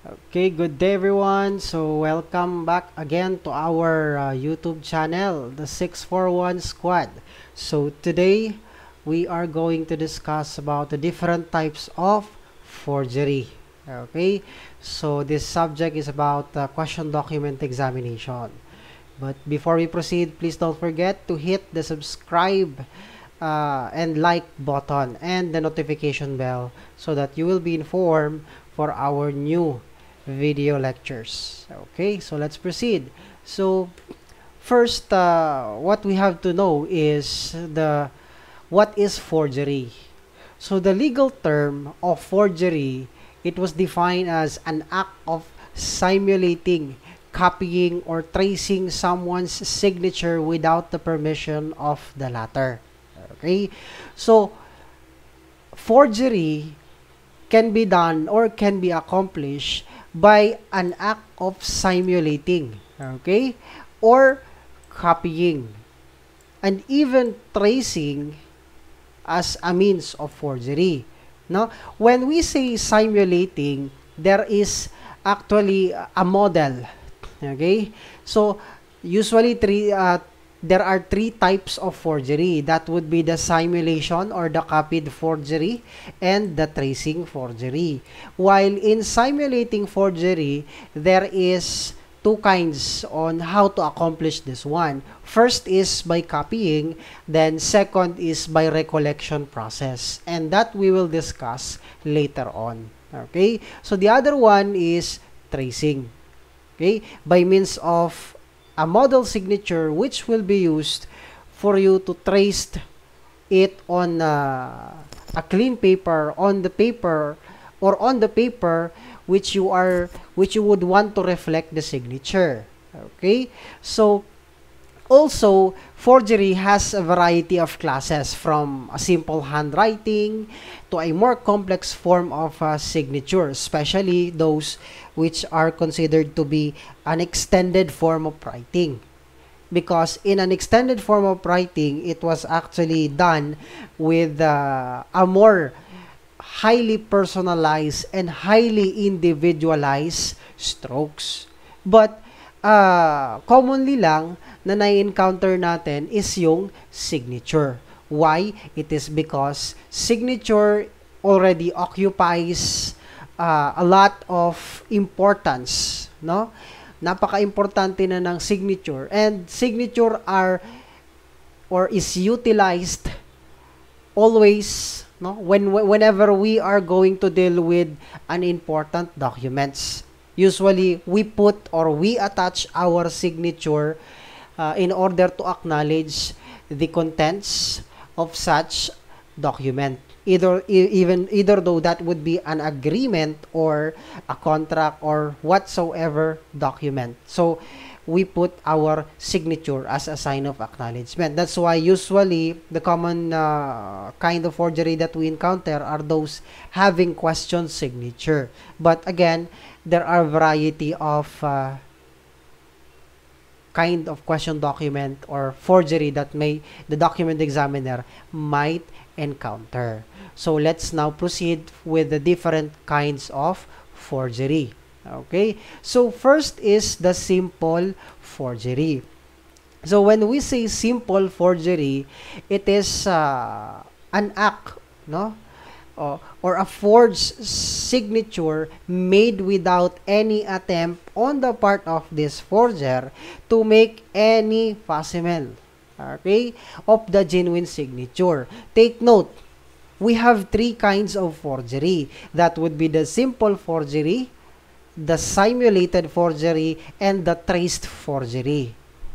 Okay, good day everyone. So welcome back again to our YouTube channel, the 641 Squad. So today we are going to discuss about the different types of forgery. Okay, so this subject is about question document examination. But before we proceed, please don't forget to hit the subscribe and like button and the notification bell so that you will be informed for our new video lectures. Okay, so let's proceed. So first, what we have to know is what is forgery. So the legal term of forgery, it was defined as an act of simulating, copying, or tracing someone's signature without the permission of the latter. Okay, so forgery can be done or can be accomplished by an act of simulating, okay, or copying, and even tracing as a means of forgery. No, when we say simulating, there is actually a model. Okay, so usually there are three types of forgery. That would be the simulation or the copied forgery and the tracing forgery. While in simulating forgery, there is two kinds on how to accomplish this one. First is by copying, then second is by recollection process. And that we will discuss later on. Okay? So the other one is tracing. Okay? By means of a model signature which will be used for you to trace it on a clean paper, on the paper, or on the paper which you would want to reflect the signature. Okay, so also forgery has a variety of classes, from a simple handwriting to a more complex form of signature, especially those which are considered to be an extended form of writing. Because in an extended form of writing, it was actually done with a more highly personalized and highly individualized strokes. But commonly lang na nai-encounter natin is yung signature. Why? It is because signature already occupies a lot of importance, no? Napaka-importante na ng signature, and signature are or is utilized always, no, whenever we are going to deal with an important documents. Usually we put or we attach our signature in order to acknowledge the contents of such document, either though that would be an agreement or a contract or whatsoever document. So we put our signature as a sign of acknowledgement. That's why usually the common kind of forgery that we encounter are those having question signature. But again, there are variety of kind of question document or forgery that the document examiner might encounter. So let's now proceed with the different kinds of forgery. Okay, so first is the simple forgery. So when we say simple forgery, it is an act, no, or a forged signature made without any attempt on the part of this forger to make any facsimile, okay, of the genuine signature. Take note, we have three kinds of forgery. That would be the simple forgery, the simulated forgery, and the traced forgery.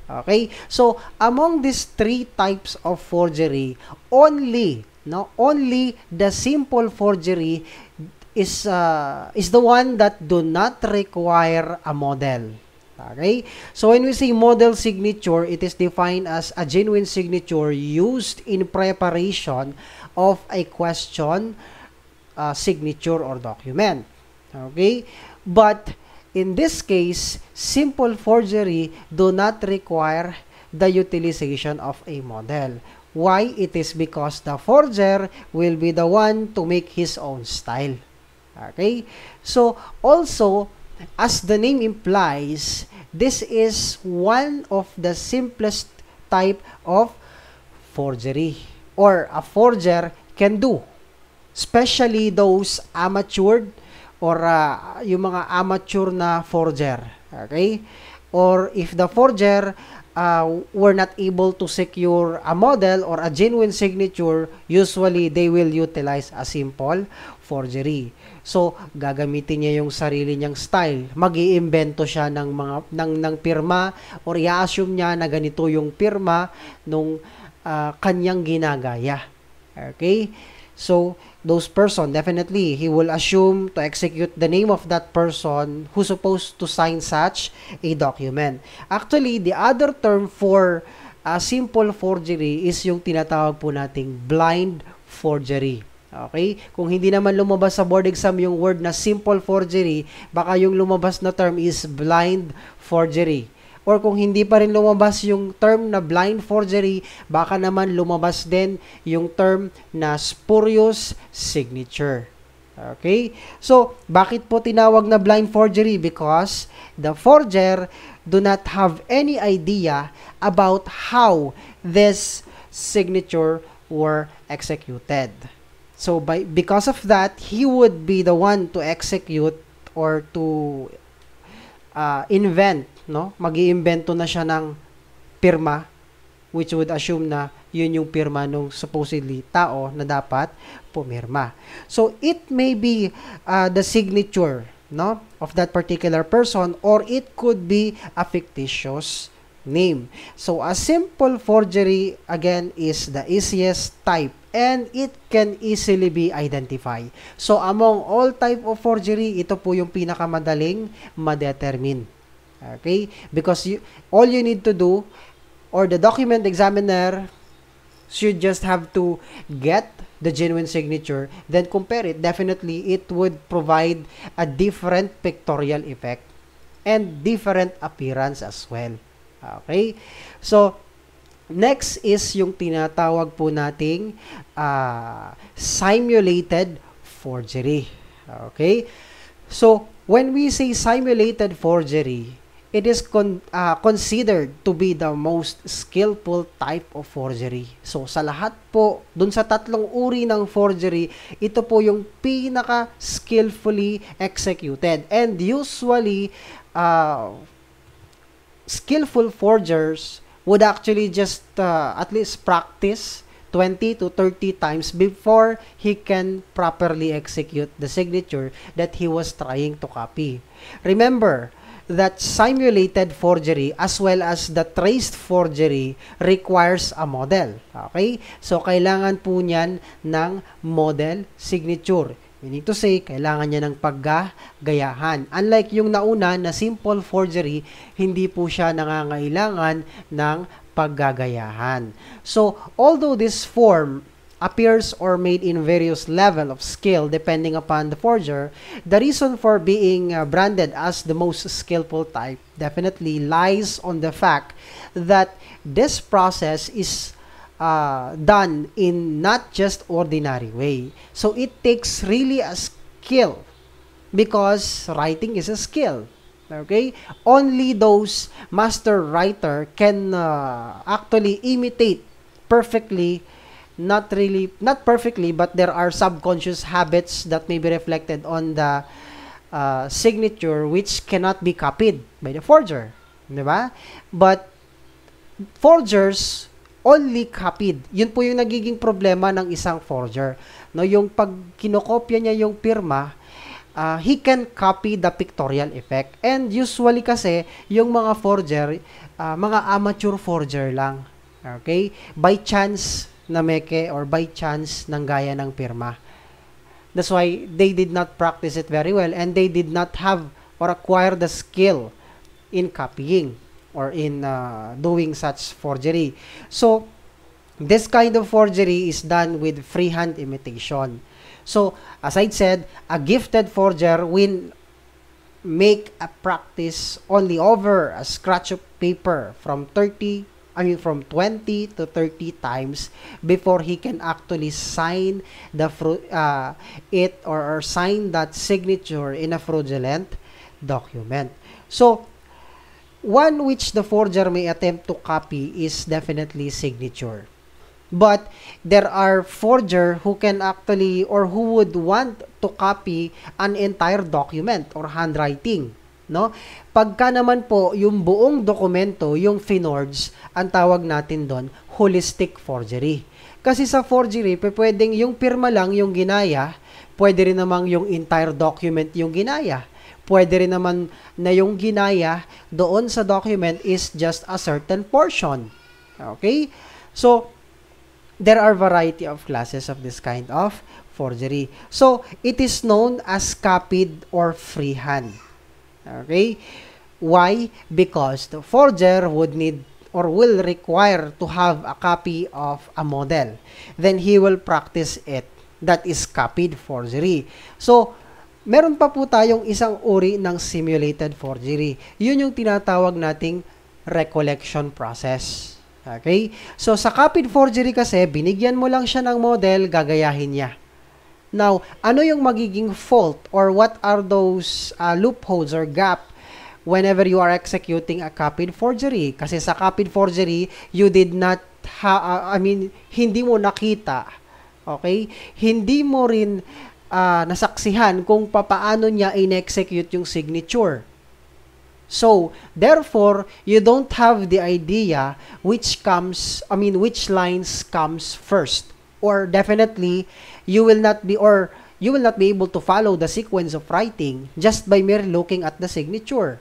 Okay, so among these three types of forgery, only the simple forgery is the one that do not require a model. Okay, so when we say model signature, it is defined as a genuine signature used in preparation of a question signature or document. Okay, but in this case, simple forgery do not require the utilization of a model. Why? It is because the forger will be the one to make his own style. Okay? So, also, as the name implies, this is one of the simplest type of forgery or a forger can do, especially those amateured or yung mga amateur na forger, okay? Or if the forger were not able to secure a model or a genuine signature, usually they will utilize a simple forgery. So, gagamitin niya yung sarili niyang style. Mag-iimbento siya ng pirma or i-assume niya na ganito yung pirma nung kanyang ginagaya. Okay? So, those person, definitely, he will assume to execute the name of that person who's supposed to sign such a document. Actually, the other term for simple forgery is yung tinatawag po nating blind forgery. Okay? Kung hindi naman lumabas sa board exam yung word na simple forgery, baka yung lumabas na term is blind forgery. Or kung hindi pa rin lumabas yung term na blind forgery, baka naman lumabas din yung term na spurious signature. Okay? So, bakit po tinawag na blind forgery? Because the forger do not have any idea about how this signature were executed. So, because of that, he would be the one to execute or to invent, no? Mag-iimbento na siya ng pirma, which would assume na yun yung pirma nung supposedly tao na dapat pumirma. So, it may be the signature, no, of that particular person, or it could be a fictitious name. So, a simple forgery, again, is the easiest type and it can easily be identified. So, among all type of forgery, ito po yung pinakamadaling ma-determine. Okay? Because all you need to do, or the document examiner should just have to get the genuine signature, then compare it. Definitely, it would provide a different pictorial effect and different appearance as well. Okay? So, next is yung tinatawag po nating simulated forgery. Okay? So, when we say simulated forgery, it is considered to be the most skillful type of forgery. So, sa lahat po, dun sa tatlong uri ng forgery, ito po yung pinaka-skillfully executed. And usually, skillful forgers would actually just at least practice 20 to 30 times before he can properly execute the signature that he was trying to copy. Remember that simulated forgery as well as the traced forgery requires a model. Okay? So, kailangan po niyan ng model signature. Meaning to say, kailangan niya ng paggagayahan. Unlike yung nauna na simple forgery, hindi po siya nangangailangan ng paggagayahan. So, although this form appears or made in various level of skill depending upon the forger, the reason for being branded as the most skillful type definitely lies on the fact that this process is done in not just ordinary way. So, it takes really a skill because writing is a skill. Okay? Only those master writer can actually imitate perfectly, not perfectly, but there are subconscious habits that may be reflected on the signature which cannot be copied by the forger. Diba? But forgers only copied. Yun po yung nagiging problema ng isang forger. No, yung pag kinokopya niya yung pirma, he can copy the pictorial effect. And usually kasi, yung mga forger, mga amateur forger lang. Okay? By chance na meke or by chance ng gaya ng pirma. That's why they did not practice it very well and they did not have or acquire the skill in copying or in doing such forgery. So, this kind of forgery is done with freehand imitation. So, as I said, a gifted forger will make a practice only over a scratch of paper from 20 to 30 times before he can actually sign the or sign that signature in a fraudulent document. So, one which the forger may attempt to copy is definitely signature. But there are forger who can actually or who would want to copy an entire document or handwriting, no? Pagka naman po yung buong dokumento, yung finorge, ang tawag natin doon, holistic forgery. Kasi sa forgery, pwedeng yung pirma lang yung ginaya, pwede rin namang yung entire document yung ginaya. Pwede rin naman na yung ginaya doon sa document is just a certain portion. Okay? So, there are variety of classes of this kind of forgery. So, it is known as copied or freehand. Okay? Why? Because the forger would need or will require to have a copy of a model. Then he will practice it. That is copied forgery. So, meron pa po tayong isang uri ng simulated forgery. Yun yung tinatawag nating recollection process. Okay? So, sa copied forgery kasi, binigyan mo lang siya ng model, gagayahin niya. Now, ano yung magiging fault or what are those loopholes or gap whenever you are executing a copied forgery? Kasi sa copied forgery, you did not, hindi mo nakita, okay? Hindi mo rin nasaksihan kung papaano niya in-execute yung signature. So, therefore, you don't have the idea which lines comes first. Or definitely, you will not be able to follow the sequence of writing just by merely looking at the signature.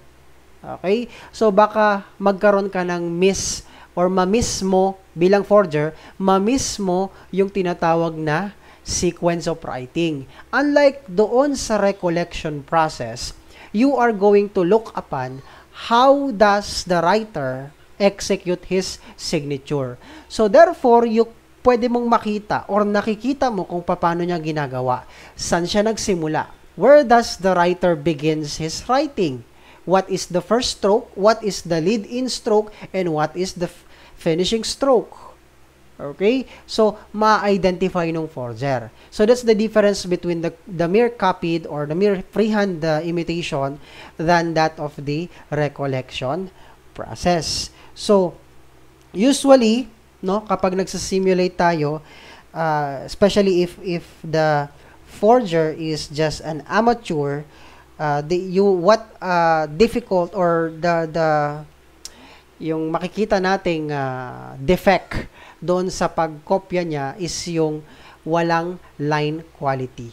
Okay? So, baka magkaroon ka ng miss or ma-miss mo bilang forger, ma-miss mo yung tinatawag na sequence of writing. Unlike doon sa recollection process, you are going to look upon how does the writer execute his signature. So, therefore, pwede mong makita or nakikita mo kung paano niya ginagawa. Saan siya nagsimula? Where does the writer begins his writing? What is the first stroke? What is the lead-in stroke? And what is the finishing stroke? Okay? So, ma-identify nung forger. So, that's the difference between the mere copied or the mere freehand imitation than that of the recollection process. So, usually, no, kapag nagsasimulate tayo, especially if the forger is just an amateur, difficult or yung makikita nating defect doon sa pagkopya niya is yung walang line quality.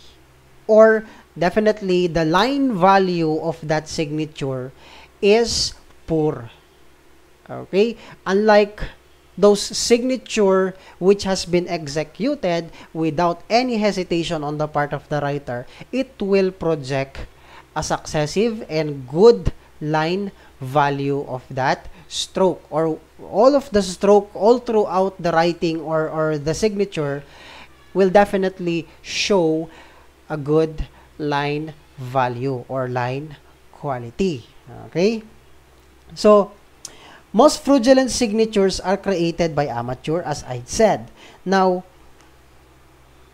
Or definitely the line value of that signature is poor. Okay? Unlike those signature which has been executed without any hesitation on the part of the writer, it will project a successive and good line value of that stroke, or all of the stroke all throughout the writing or the signature will definitely show a good line value or line quality. Okay? So, most fraudulent signatures are created by amateur, as I said. Now,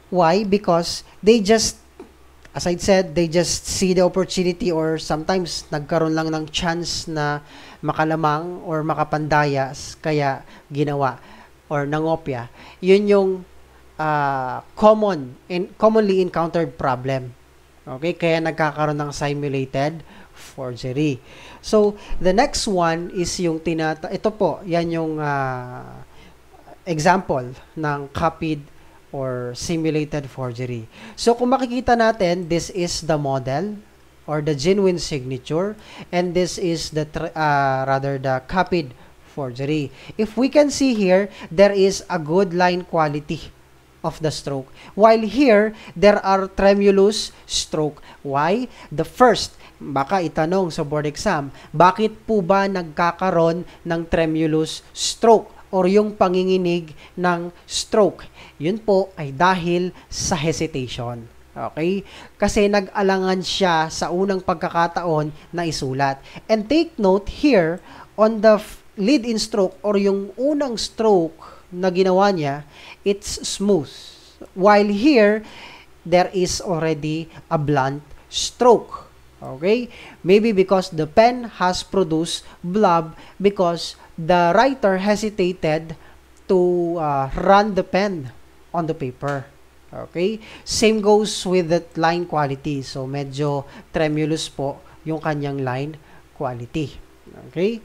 why? Because they just, as I said, they just see the opportunity or sometimes nagkaroon lang ng chance na makalamang or makapandayas, kaya ginawa or nangopya. Yun yung commonly encountered problem. Okay? Kaya nagkakaroon ng simulated forgery. So, the next one is yung ito po, yan yung example ng copied or simulated forgery. So, kung makikita natin, this is the model or the genuine signature, and this is the copied forgery. If we can see here, there is a good line quality of the stroke. While here, there are tremulous stroke. Why? The first, baka itanong sa board exam, bakit po ba nagkakaroon ng tremulous stroke or yung panginginig ng stroke? Yun po ay dahil sa hesitation. Okay? Kasi nag-alangan siya sa unang pagkakataon na isulat. And take note here, on the lead-in stroke or yung unang stroke na ginawa niya, it's smooth. While here, there is already a blunt stroke. Okay? Maybe because the pen has produced blob because the writer hesitated to run the pen on the paper. Okay? Same goes with the line quality. So, medyo tremulous po yung kanyang line quality. Okay?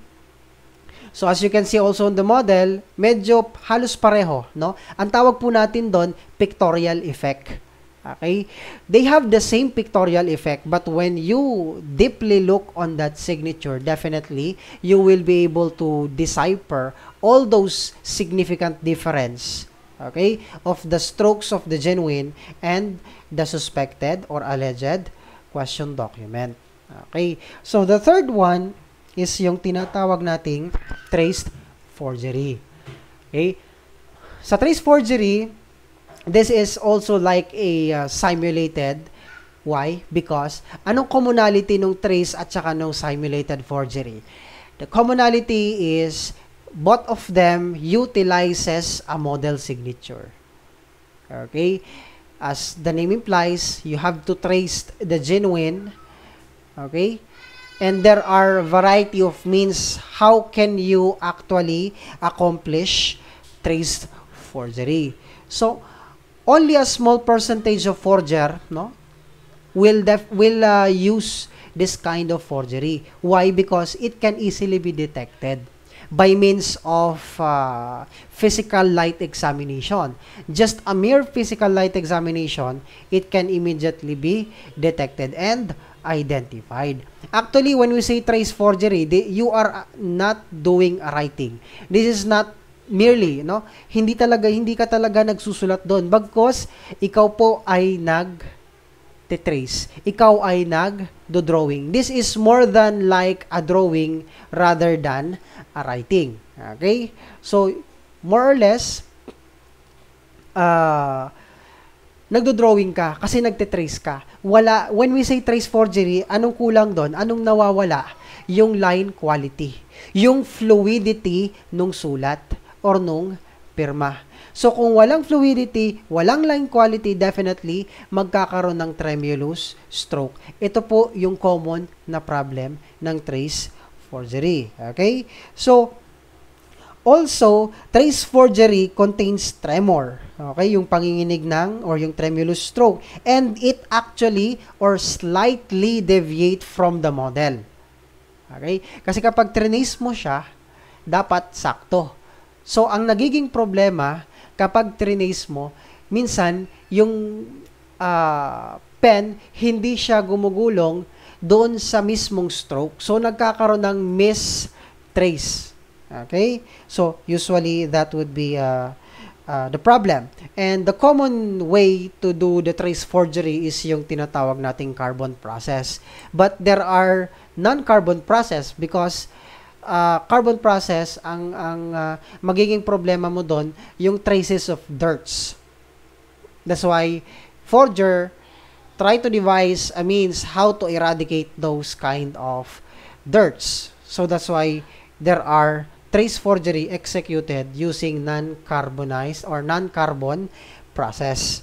So, as you can see also on the model, medyo halos pareho, no? Ang tawag po natin doon, pictorial effect. Okay? They have the same pictorial effect, but when you deeply look on that signature, definitely, you will be able to decipher all those significant difference, okay, of the strokes of the genuine and the suspected or alleged question document. Okay? So, the third one is yung tinatawag nating traced forgery. Okay? Sa traced forgery, this is also like a simulated. Why? Because anong commonality nung trace at saka nung simulated forgery? The commonality is both of them utilizes a model signature. Okay? As the name implies, you have to trace the genuine. Okay? And there are a variety of means how can you actually accomplish traced forgery. So, only a small percentage of forger, no, will use this kind of forgery. Why? Because it can easily be detected by means of physical light examination. Just a mere physical light examination, it can immediately be detected and identified. Actually, when we say trace forgery, you are not doing a writing. This is not merely, no? Hindi ka talaga nagsusulat doon. Bagkos, ikaw po ay nag-trace. Ikaw ay nag-drawing. This is more than like a drawing rather than a writing. Okay? So, more or less, nagdo-drawing ka kasi nagte-trace ka. When we say trace forgery, anong kulang doon? Anong nawawala? Yung line quality. Yung fluidity nung sulat or nung pirma. So, kung walang fluidity, walang line quality, definitely, magkakaroon ng tremulous stroke. Ito po yung common na problem ng trace forgery. Okay? So, also, trace forgery contains tremor. Okay? Yung panginginig ng or yung tremulous stroke. And it actually or slightly deviate from the model. Okay? Kasi kapag trace mo siya, dapat sakto. So, ang nagiging problema, kapag trace mo, minsan, yung pen, hindi siya gumugulong doon sa mismong stroke. So, nagkakaroon ng mistrace. Okay? So, usually, that would be the problem. And the common way to do the trace forgery is yung tinatawag nating carbon process. But there are non-carbon process because carbon process, ang magiging problema mo doon, yung traces of dirts. That's why forger try to devise a means how to eradicate those kind of dirts. So that's why there are trace forgery executed using non-carbonized or non-carbon process.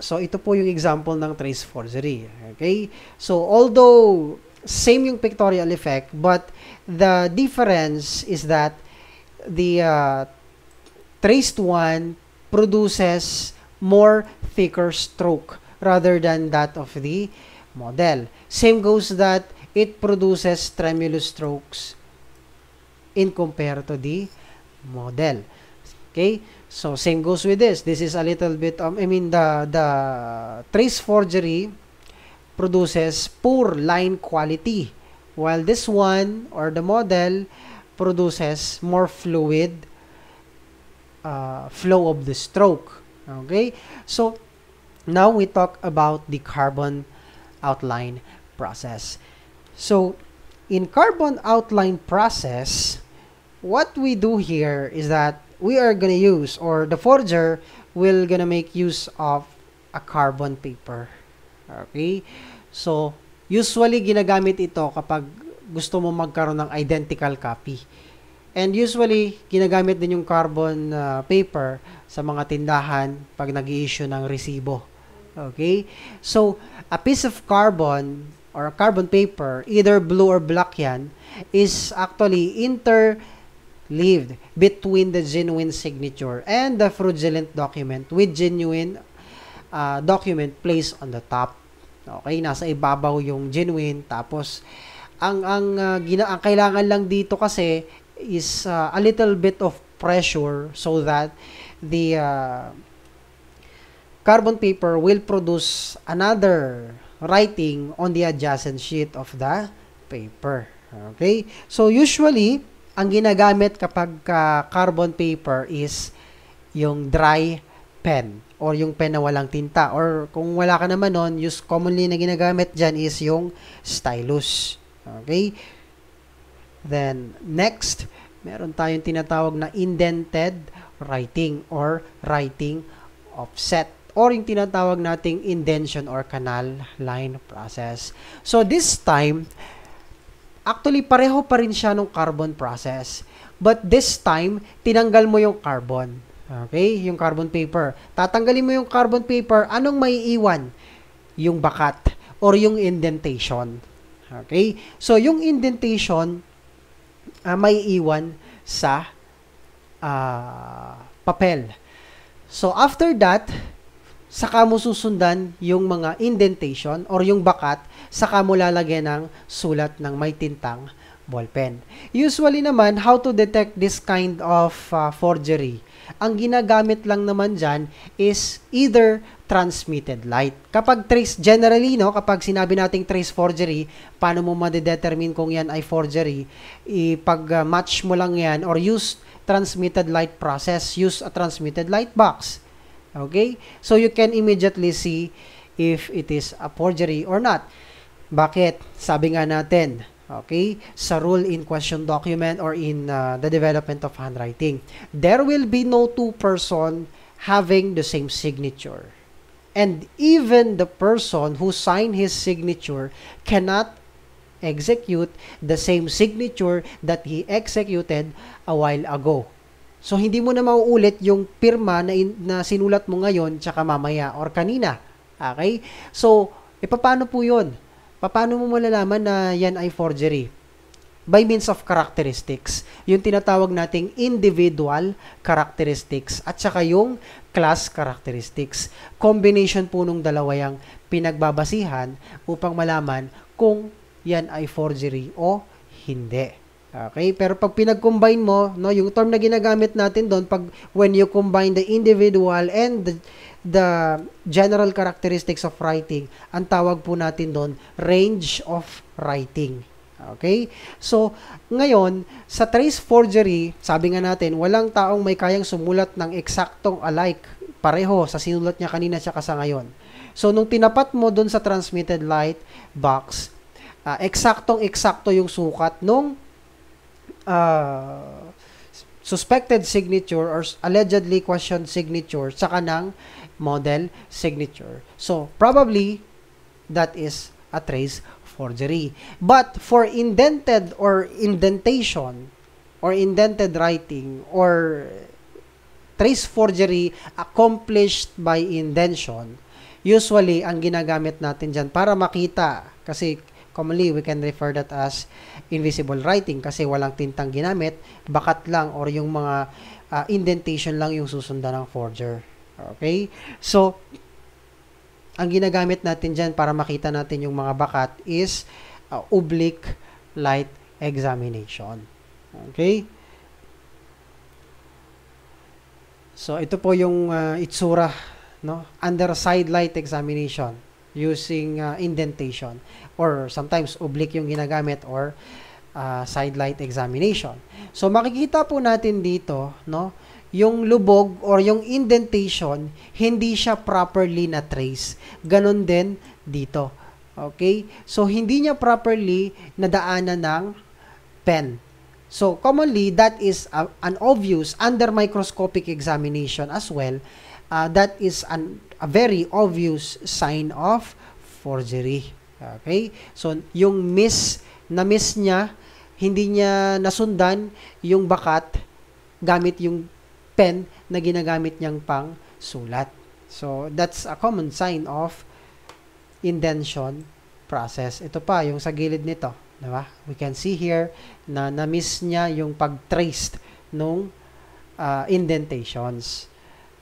So ito po yung example ng trace forgery. Okay? So although same yung pictorial effect, but the difference is that the traced one produces more thicker stroke rather than that of the model. Same goes that it produces tremulous strokes in compared to the model. Okay? So, same goes with this. This is a little bit, the trace forgery produces poor line quality, while this one, or the model, produces more fluid flow of the stroke. Okay? So, now we talk about the carbon outline process. So, in carbon outline process, what we do here is that we are gonna use, or the forger will gonna make use of a carbon paper. Okay? So, usually ginagamit ito kapag gusto mo magkaroon ng identical copy. And usually, ginagamit din yung carbon paper sa mga tindahan pag nag-i-issue ng resibo. Okay? So, a piece of carbon or carbon paper, either blue or black yan, is actually interleaved between the genuine signature and the fraudulent document with genuine document placed on the top. Okay, nasa ibabaw yung genuine, tapos ang kailangan lang dito kasi is a little bit of pressure so that the carbon paper will produce another writing on the adjacent sheet of the paper. Okay? So, usually, ang ginagamit kapag carbon paper is yung dry pen or yung pen na walang tinta. Or kung wala ka naman nun, commonly na ginagamit dyan is yung stylus. Okay? Then, next, meron tayong tinatawag na indented writing or writing offset, or yung tinatawag nating indention or canal line process. So, this time, actually, pareho pa rin siya nung carbon process. But this time, tinanggal mo yung carbon. Okay? Yung carbon paper. Tatanggalin mo yung carbon paper, anong maiiwan? Yung bakat or yung indentation. Okay? So, yung indentation, maiiwan sa papel. So, after that, saka mo susundan yung mga indentation or yung bakat, saka mo lalagyan ng sulat ng may tintang ballpen. Usually naman, how to detect this kind of forgery? Ang ginagamit lang naman dyan is either transmitted light. Kapag generally, no, kapag sinabi nating trace forgery, paano mo ma-determine kung yan ay forgery? Ipag-match mo lang yan or use transmitted light process, use a transmitted light box. Okay? So, you can immediately see if it is a forgery or not. Bakit? Sabi nga natin, okay, sa rule in question document or in the development of handwriting, there will be no two person having the same signature. And even the person who signed his signature cannot execute the same signature that he executed a while ago. So, hindi mo na mauulit yung pirma na sinulat mo ngayon tsaka mamaya or kanina. Okay? So, paano po yun? Paano mo malalaman na yan ay forgery? By means of characteristics. Yung tinatawag nating individual characteristics at saka yung class characteristics. Combination po nung dalawa yung pinagbabasihan upang malaman kung yan ay forgery o hindi. Okay? Pero pag pinag-combine mo, no, yung term na ginagamit natin doon, when you combine the individual and the general characteristics of writing, ang tawag po natin doon, range of writing. Okay? So, ngayon, sa trace forgery, sabi nga natin, walang taong may kayang sumulat ng eksaktong alike, pareho sa sinulat niya kanina siya sa ngayon. So, nung tinapat mo doon sa transmitted light box, eksaktong-eksakto yung sukat nung suspected signature or allegedly questioned signature saka ng model signature. So, probably, that is a trace forgery. But for indented or indentation or indented writing or trace forgery accomplished by indention, usually, ang ginagamit natin dyan para makita, kasi commonly, we can refer that as invisible writing kasi walang tintang ginamit, bakat lang or yung mga indentation lang yung susundan ng forger. Okay? So, ang ginagamit natin dyan para makita natin yung mga bakat is oblique light examination. Okay? So, ito po yung itsura, no? Under side light examination using indentation or sometimes oblique yung ginagamit or side light examination. So, makikita po natin dito, no, yung lubog or yung indentation, hindi siya properly na trace. Ganon din dito. Okay? So, hindi niya properly nadaanan ng pen. So, commonly, that is an obvious under microscopic examination as well. That is a very obvious sign of forgery. Okay? So, yung na-miss niya, hindi niya nasundan yung bakat gamit yung pen na ginagamit niyang pang sulat. So, that's a common sign of indention process. Ito pa, yung sa gilid nito. Diba? We can see here na na-miss niya yung pag-traced nung indentations.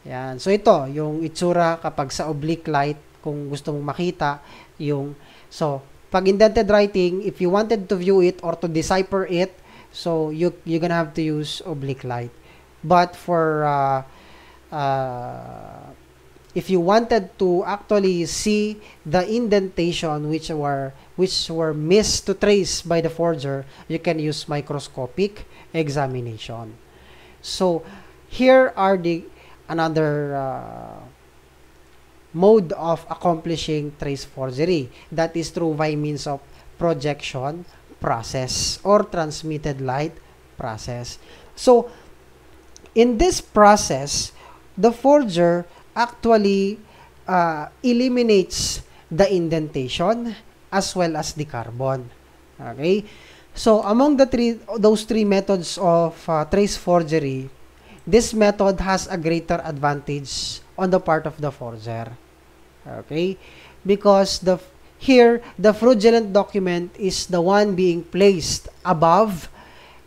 Yan. So, ito, yung itsura kapag sa oblique light, kung gusto mong makita, so, pag indented writing, if you wanted to view it or to decipher it, so, you're gonna have to use oblique light. But for, if you wanted to actually see the indentation which were missed to trace by the forger, you can use microscopic examination. So, here are another mode of accomplishing trace forgery. That is through by means of projection process or transmitted light process. So, in this process, the forger actually eliminates the indentation as well as the carbon. Okay? So, among those three methods of trace forgery, this method has a greater advantage on the part of the forger. Okay? Because here, the fraudulent document is the one being placed above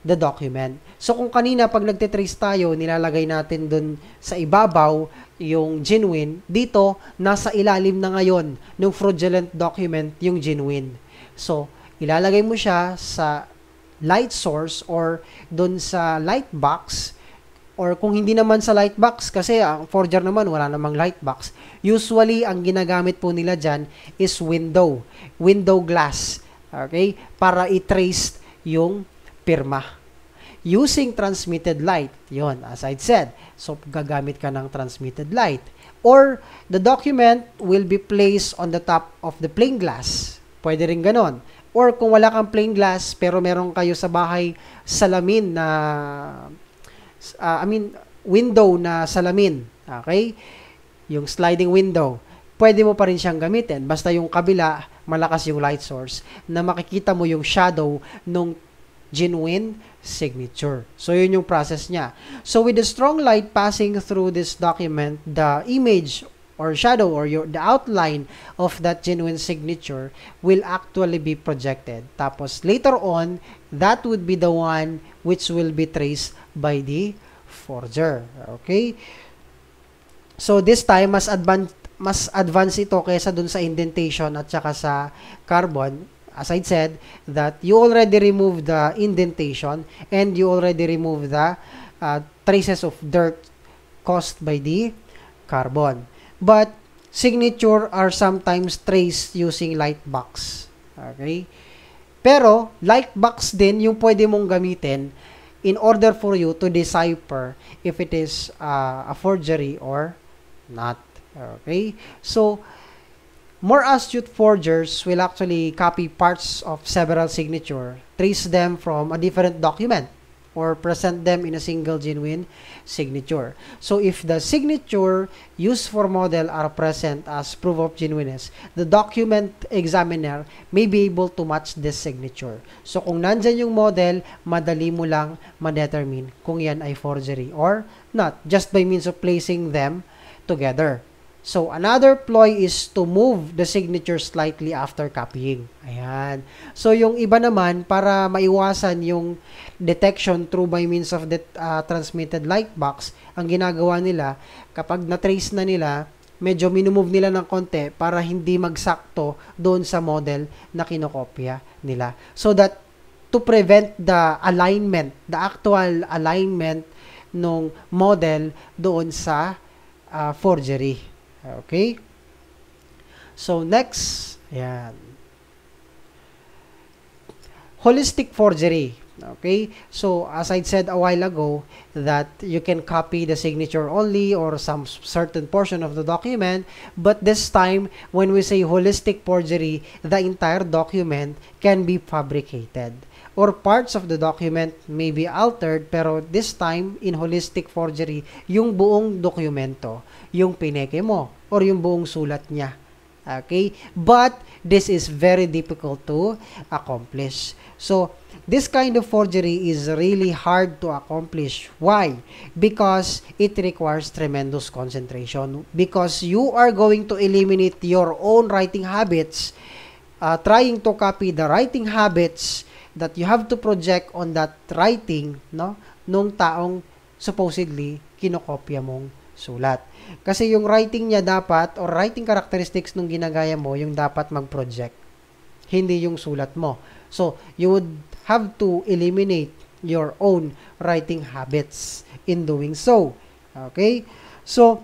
the document. So, kung kanina pag nagtitrace tayo, nilalagay natin dun sa ibabaw yung genuine, dito, nasa ilalim na ngayon ng fraudulent document yung genuine. So, ilalagay mo siya sa light source or dun sa light box, or kung hindi naman sa light box, kasi ang forger naman, wala namang light box. Usually, ang ginagamit po nila dyan is window glass. Okay? Para i-trace yung pirma. Using transmitted light. Yon, as I said. So, gagamit ka ng transmitted light. Or, the document will be placed on the top of the plain glass. Pwede rin ganon. Or, kung wala kang plain glass, pero meron kayo sa bahay salamin na window na salamin. Okay? Yung sliding window. Pwede mo pa rin siyang gamitin. Basta yung kabila, malakas yung light source, na makikita mo yung shadow nung genuine signature. So, yun yung process niya. So, with the strong light passing through this document, the image or shadow or the outline of that genuine signature will actually be projected. Tapos, later on, that would be the one which will be traced by the forger. Okay? So, this time, mas advanced ito kaysa dun sa indentation at saka sa carbon. As I said, that you already remove the indentation and you already remove the traces of dirt caused by the carbon. But signature are sometimes traced using light box. Okay? Pero, light box din yung pwede mong gamitin in order for you to decipher if it is a forgery or not. Okay? So, more astute forgers will actually copy parts of several signature, trace them from a different document, or present them in a single genuine signature. So, if the signature used for model are present as proof of genuineness, the document examiner may be able to match this signature. So, kung nandyan yung model, madali mo lang ma-determine kung yan ay forgery or not, just by means of placing them together. So, another ploy is to move the signature slightly after copying. Ayan. So, yung iba naman, para maiwasan yung detection through by means of the transmitted light box, ang ginagawa nila, kapag na-trace na nila, medyo minumove nila ng konti para hindi magsakto doon sa model na kinokopya nila. So that, to prevent the alignment, the actual alignment ng model doon sa forgery. Okay? So, next, ayan. Holistic forgery. Okay? So, as I said a while ago, that you can copy the signature only or some certain portion of the document, but this time, when we say holistic forgery, the entire document can be fabricated. Or parts of the document may be altered, pero this time, in holistic forgery, yung buong dokumento, yung pineke mo, or yung buong sulat niya. Okay? But, this is very difficult to accomplish. So, this kind of forgery is really hard to accomplish. Why? Because it requires tremendous concentration. Because you are going to eliminate your own writing habits trying to copy the writing habits that you have to project on that writing, no, nung taong supposedly kinokopya mong sulat. Kasi yung writing niya dapat, or writing characteristics nung ginagaya mo, yung dapat mag-project, hindi yung sulat mo. So, you would have to eliminate your own writing habits in doing so. Okay? So,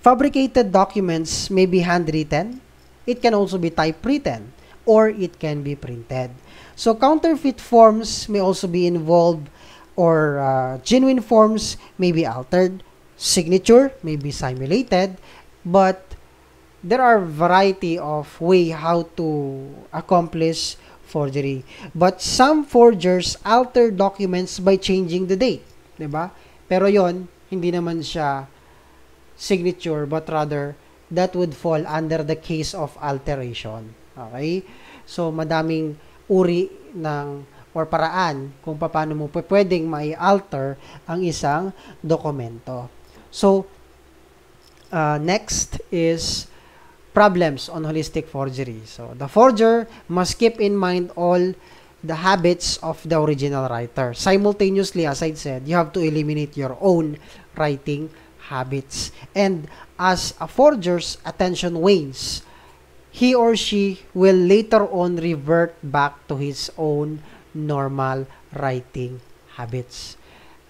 fabricated documents may be handwritten. It can also be typewritten, or it can be printed. So, counterfeit forms may also be involved, or genuine forms may be altered. Signature may be simulated, but there are variety of way how to accomplish forgery. But some forgers alter documents by changing the date, 'di ba? Pero 'yon, hindi naman siya signature, but rather that would fall under the case of alteration. Okay? So madaming uri ng or paraan kung paano mo pwedeng mai-alter ang isang dokumento. So next is problems on holistic forgery. So, the forger must keep in mind all the habits of the original writer. Simultaneously, as I said, you have to eliminate your own writing habits. And as a forger's attention wanes, he or she will later on revert back to his own normal writing habits.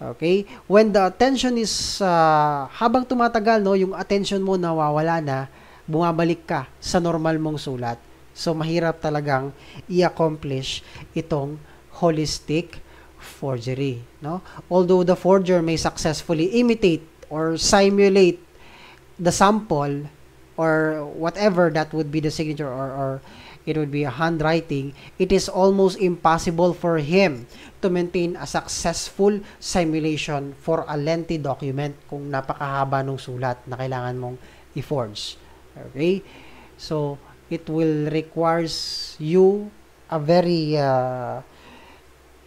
Okay? When the attention is, habang tumatagal, no, yung attention mo nawawala na, bumabalik ka sa normal mong sulat. So, mahirap talagang i-accomplish itong holistic forgery. No? Although the forger may successfully imitate or simulate the sample or whatever that would be the signature, or it would be a handwriting, it is almost impossible for him to maintain a successful simulation for a lengthy document kung napakahaba ng sulat na kailangan mong i-forge. Okay? So, it will requires you a very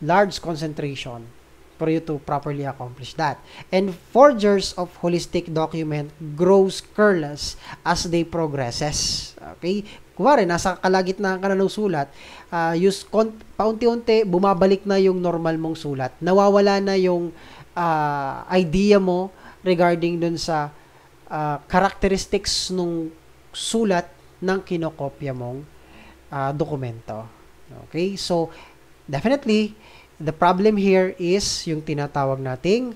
large concentration for you to properly accomplish that. And forgers of holistic document grows careless as they progresses. Okay? Kuwari, nasa kalagitnaan ka na ng sulat, paunti-unti, bumabalik na yung normal mong sulat. Nawawala na yung idea mo regarding dun sa characteristics nung sulat ng kinokopya mong dokumento. Okay? So, definitely, the problem here is yung tinatawag nating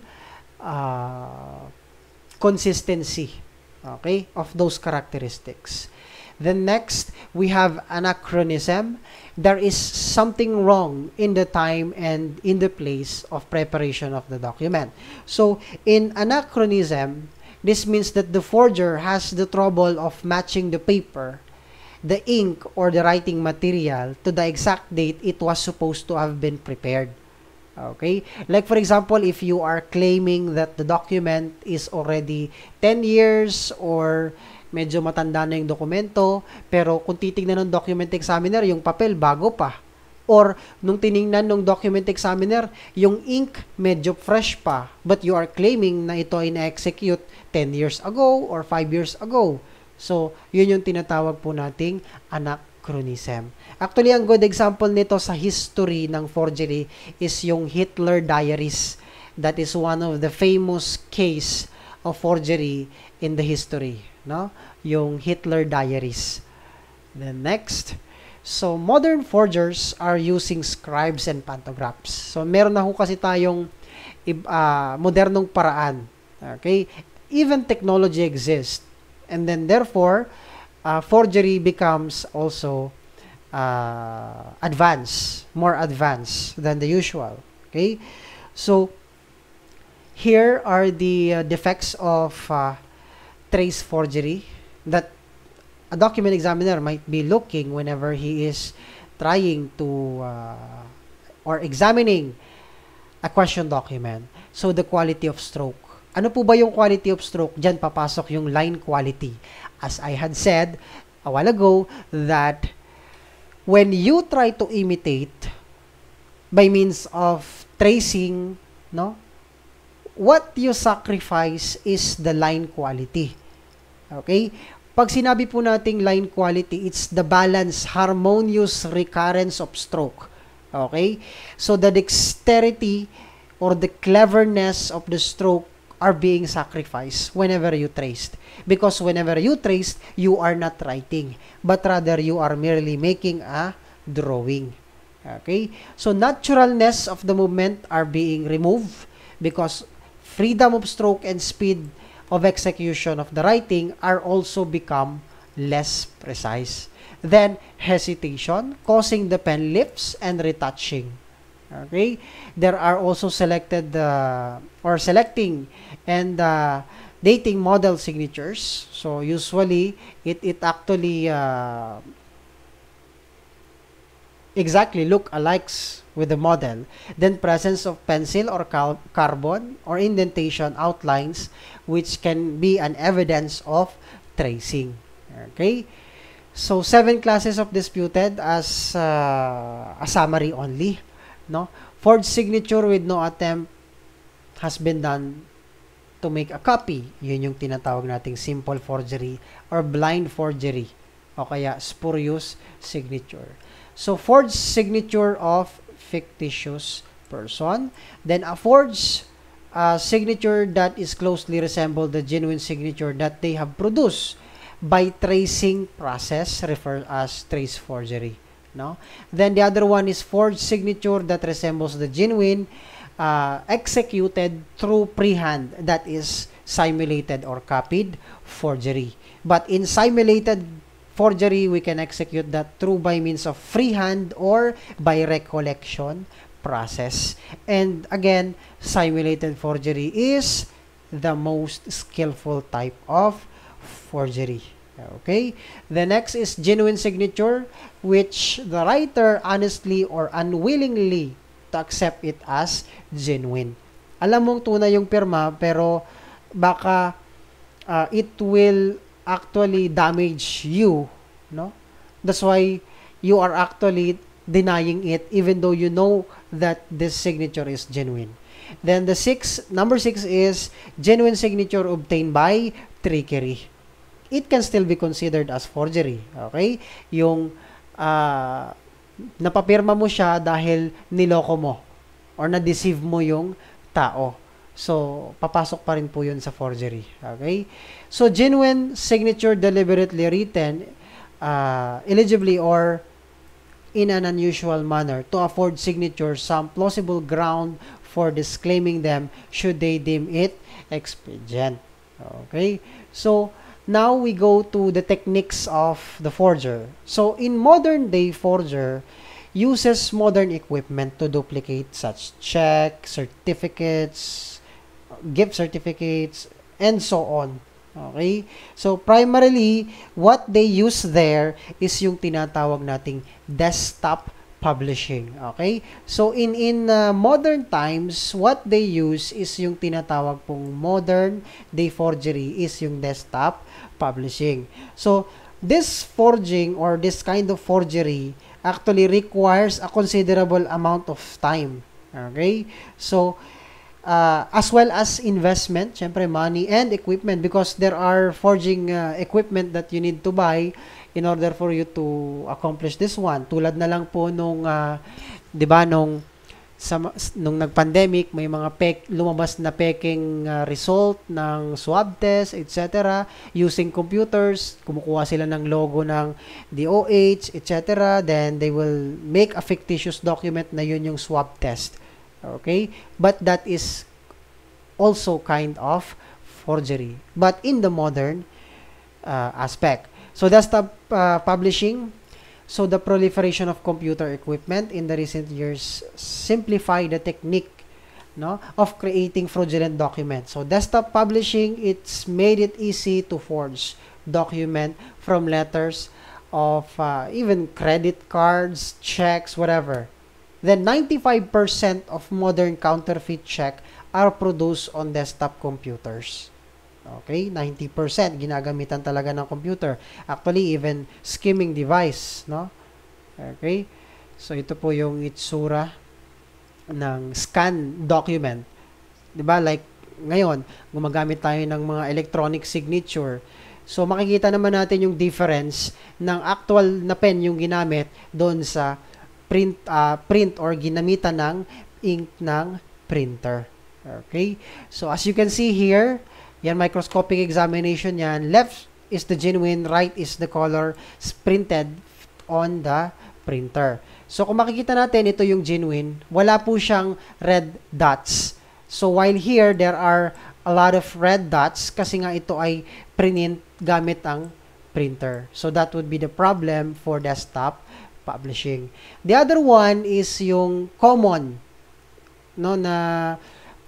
consistency, okay, of those characteristics. Then next, we have anachronism. There is something wrong in the time and in the place of preparation of the document. So, in anachronism, this means that the forger has the trouble of matching the paper, the ink, or the writing material to the exact date it was supposed to have been prepared. Okay? Like for example, if you are claiming that the document is already 10 years or medyo matanda na yung dokumento, pero kung titignan ng document examiner, yung papel bago pa. Or nung tiningnan ng document examiner, yung ink medyo fresh pa, but you are claiming na ito ay na-execute 10 years ago or 5 years ago. So, yun yung tinatawag po nating anachronism. Actually, ang good example nito sa history ng forgery is yung Hitler Diaries. That is one of the famous case of forgery in the history, no? Yung Hitler Diaries. Then next, so modern forgers are using scribes and pantographs. So meron na ho kasi tayong modernong paraan. Okay? Even technology exists. And then therefore, forgery becomes also more advanced than the usual. Okay? So here are the defects of trace forgery that a document examiner might be looking whenever he is trying to or examining a question document. So, the quality of stroke. Ano po ba yung quality of stroke? Diyan papasok yung line quality. As I had said a while ago, that when you try to imitate by means of tracing, no, what you sacrifice is the line quality. Okay? Pag sinabi po nating line quality, it's the balance, harmonious recurrence of stroke. Okay? So, the dexterity or the cleverness of the stroke are being sacrificed whenever you traced. Because whenever you traced, you are not writing, but rather you are merely making a drawing. Okay? So, naturalness of the movement are being removed because freedom of stroke and speed of execution of the writing are also become less precise. Then, hesitation, causing the pen lifts and retouching. Okay? There are also selected or selecting and dating model signatures. So, usually, it actually exactly look alikes with the model. Then, presence of pencil or carbon or indentation outlines which can be an evidence of tracing. Okay? So, 7 classes of disputed as a summary only. No? Forged signature with no attempt has been done to make a copy. Yun yung tinatawag nating simple forgery or blind forgery o kaya spurious signature. So, forged signature of fictitious person. Then, a forged signature that is closely resemble the genuine signature that they have produced by tracing process referred as trace forgery. No? Then the other one is forged signature that resembles the genuine executed through freehand, that is simulated or copied forgery. But in simulated forgery, we can execute that through by means of freehand or by recollection process. And again, simulated forgery is the most skillful type of forgery. Okay? The next is genuine signature, which the writer honestly or unwillingly to accept it as genuine. Alam mong tunay yung pirma, pero baka it will actually damage you, no? That's why you are actually denying it even though you know that this signature is genuine. Then number 6 is genuine signature obtained by trickery. It can still be considered as forgery. Okay? Yung napapirma mo siya dahil niloko mo or na-deceive mo yung tao. So, papasok pa rin po yun sa forgery. Okay? So, genuine signature deliberately written illegibly or in an unusual manner to afford signature some plausible ground for disclaiming them should they deem it expedient. Okay? So, now we go to the techniques of the forger. So, in modern day forger uses modern equipment to duplicate such check, certificates, gift certificates, and so on. Okay? So, primarily, what they use there is yung tinatawag nating desktop publishing. Okay? So, in modern times, what they use is yung tinatawag pong modern day forgery is yung desktop publishing. So, this forging or this kind of forgery actually requires a considerable amount of time. Okay? So, as well as investment, syempre money and equipment, because there are forging equipment that you need to buy in order for you to accomplish this one. Tulad na lang po nung 'di ba nung nag-pandemic, may mga lumabas na peking result ng swab test, etc. using computers, kumukuha sila ng logo ng DOH, etc. Then they will make a fictitious document na yun yung swab test. Okay? But that is also kind of forgery. But in the modern aspect. So, desktop publishing. So, the proliferation of computer equipment in the recent years simplify the technique, no, of creating fraudulent documents. So, desktop publishing, it's made it easy to forge document from letters of even credit cards, checks, whatever. Then 95% of modern counterfeit check are produced on desktop computers. Okay, 90% ginagamitan talaga ng computer. Actually, even skimming device, no? Okay? So ito po yung itsura ng scan document. 'Di ba? Like ngayon, gumagamit tayo ng mga electronic signature. So, makikita naman natin yung difference ng actual na pen yung ginamit doon sa print or ginamitan ng ink ng printer. Okay? So, as you can see here, yan, microscopic examination yan. Left is the genuine, right is the color printed on the printer. So, kung makikita natin, ito yung genuine. Wala po siyang red dots. So, while here, there are a lot of red dots kasi nga ito ay print gamit ang printer. So, that would be the problem for desktop publishing. The other one is yung common, no, na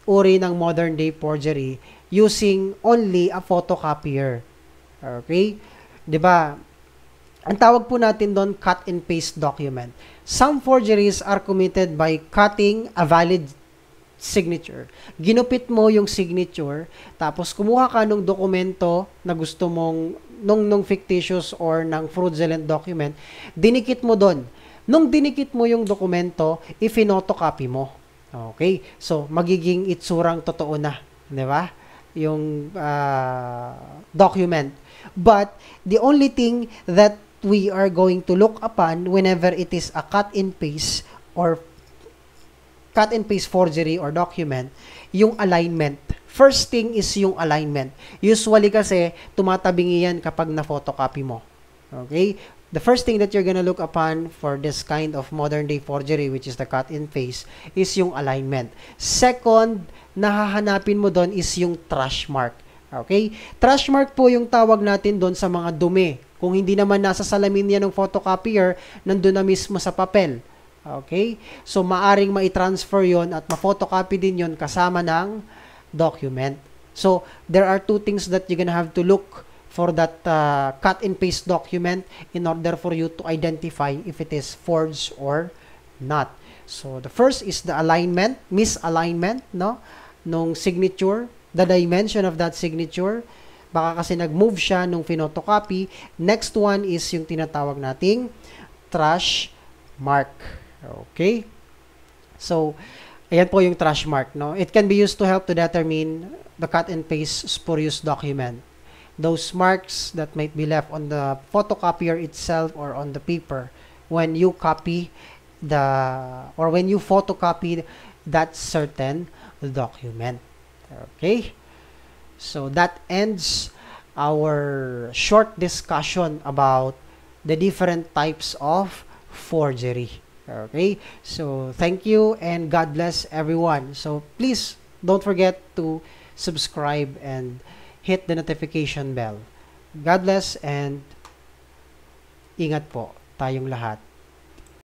uri ng modern day forgery using only a photocopier. Okay? 'Di ba? Ang tawag po natin doon cut and paste document. Some forgeries are committed by cutting a valid signature. Ginupit mo yung signature, tapos kumuha ka ng dokumento na gusto mong nung fictitious or ng fraudulent document, dinikit mo doon. Nung dinikit mo yung dokumento, i-photocopy mo. Okay? So, magiging itsurang totoo na. Di ba? Yung document. But, the only thing that we are going to look upon whenever it is a cut and paste or cut and paste forgery or document, yung alignment. First thing is yung alignment. Usually kasi, tumatabingi yan kapag na-photocopy mo. Okay? The first thing that you're gonna look upon for this kind of modern day forgery, which is the cut and paste, is yung alignment. Second, nahahanapin mo doon is yung trash mark. Okay? Trash mark po yung tawag natin doon sa mga dumi. Kung hindi naman nasa salamin yan ng photocopier, nandun na mismo sa papel. Okay? So, maaring ma-transfer yon at ma-photocopy din yon kasama ng document. So, there are two things that you're gonna have to look for that cut and paste document in order for you to identify if it is forged or not. So, the first is the alignment, misalignment, no? Nung signature, the dimension of that signature. Baka kasi nag-move siya nung pinotocopy. Next one is yung tinatawag nating trash mark. Okay? So, ayan po yung trash mark, no? It can be used to help to determine the cut and paste spurious document. Those marks that might be left on the photocopier itself or on the paper when you copy when you photocopy that certain document. Okay? So, that ends our short discussion about the different types of forgery. Okay, so thank you and God bless everyone. So please don't forget to subscribe and hit the notification bell. God bless and ingat po tayong lahat.